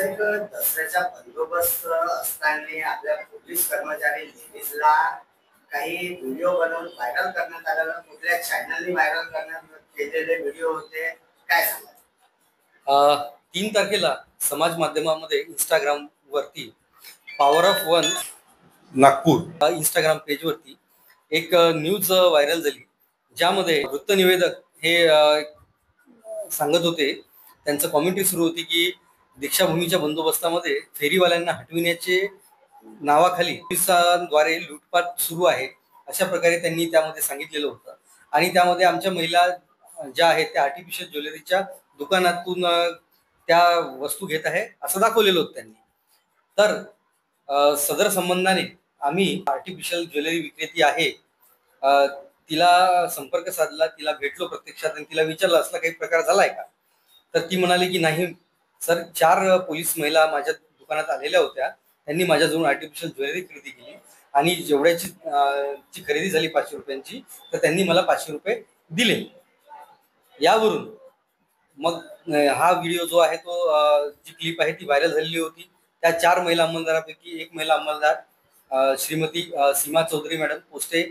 एक दसऱ्याचा बंदोबस्त असताना आपल्या पोलीस कर्मचारी लेडीजला काही व्हिडिओ बनवून व्हायरल करण्यात आलेला, कुठल्या चॅनलनी व्हायरल करण्यात केलेले व्हिडिओ होते, काय सांगा? 3 तारखेला समाज माध्यमामध्ये इंस्टाग्राम वरती power of one Nagpur Instagram पेजवरती एक न्यूज व्हायरल झाली, ज्यामध्ये वृत्तनिवेदक हे सांगत होते. त्यांचं कॉमेंट्री सुरू होती की दीक्षाभूमीच्या बंदोबस्तामध्ये फेरीवाल्यांना हटविण्याचे नावाखाली पोलिसांद्वारे लूटपाट सुरू आहे, अशा प्रकारे त्यांनी त्यामध्ये सांगितलेलं होतं. आणि त्यामध्ये आमच्या महिला ज्या आहेत त्या आर्टिफिशियल ज्वेलरीच्या दुकानातून त्या वस्तू घेत आहे असं दाखवलेलं होतं त्यांनी. तर सदर संबंधाने आम्ही आर्टिफिशियल ज्वेलरी विक्रेती आहे तिला संपर्क साधला, तिला भेटलो प्रत्यक्षात आणि तिला विचारलं असला काही प्रकार झालाय का. तर ती म्हणाली की नाही सर, 4 पोलीस महिला माझ्या दुकानात आलेल्या होत्या, त्यांनी माझ्याजवळ आर्टिफिशियल ज्वेलरी खरेदी केली आणि जेवढ्याची ची खरेदी झाली 500 रुपयांची, तर त्यांनी मला 500 रुपये दिले. यावरून मग हा व्हिडिओ जो आहे तो जी क्लिप आहे ती व्हायरल झालेली होती. त्या 4 महिला अंमलदारापैकी एक महिला अंमलदार श्रीमती सीमा चौधरी मॅडम, पोस्टे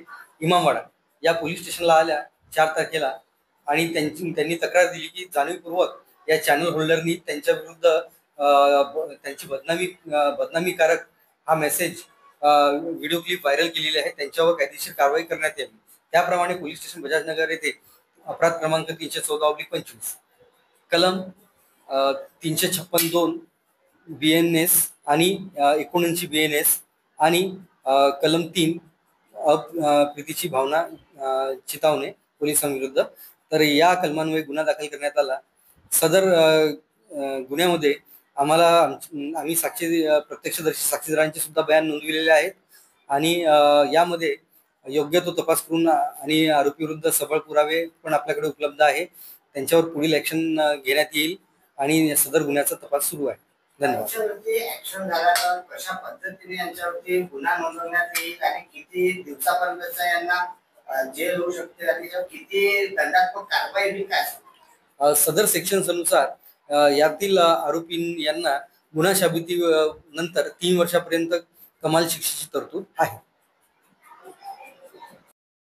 इमामवाडा, या पोलीस स्टेशनला आल्या 4 तारखेला आणि त्यांनी तक्रार दिली की जाणीवपूर्वक या चॅनल होल्डरनी त्यांच्या विरुद्ध त्यांची बदनामीकारक हा मेसेज व्हिडिओ क्लिप व्हायरल केलेली आहे, त्यांच्यावर कायदेशीर कारवाई करण्यात यावी. त्याप्रमाणे पोलीस स्टेशन बजाजनगर येथे अपराध क्रमांक 314/25 कलम 356(2) BNS आणि 79 BNS आणि कलम 3 प्रीतीची भावना चितावणे पोलिसांविरुद्ध, तर या कलमान्वये गुन्हा दाखल करण्यात आला. सदर गुन्ह्यामध्ये आम्ही प्रत्यक्षदर्शी साक्षीदारांचे सुद्धा बयान नोंदविलेले आहेत आणि यामध्ये योग्य तो तपास करून आणि आरोपीविरुद्ध सबळ पुरावे पण आपल्याकडे उपलब्ध आहे, त्यांच्यावर पुढील ऍक्शन घेण्यात येईल आणि सदर गुन्ह्याचा तपास सुरू आहे. धन्यवाद. ऍक्शन झाला तर कशा पद्धतीने यांच्यावरती गुन्हा नोंदवण्यात येईल आणि किती दिवसापर्यंतचा यांना जेल होऊ शकते आणि किती दंडात्मक कारवाई होईल, काय? सदर सेक्शन्स अनुसार यातील आरोपी यांना गुन्हा शाबिती नंतर 3 वर्षापर्यंत कमाल शिक्षेची तरतूद आहे.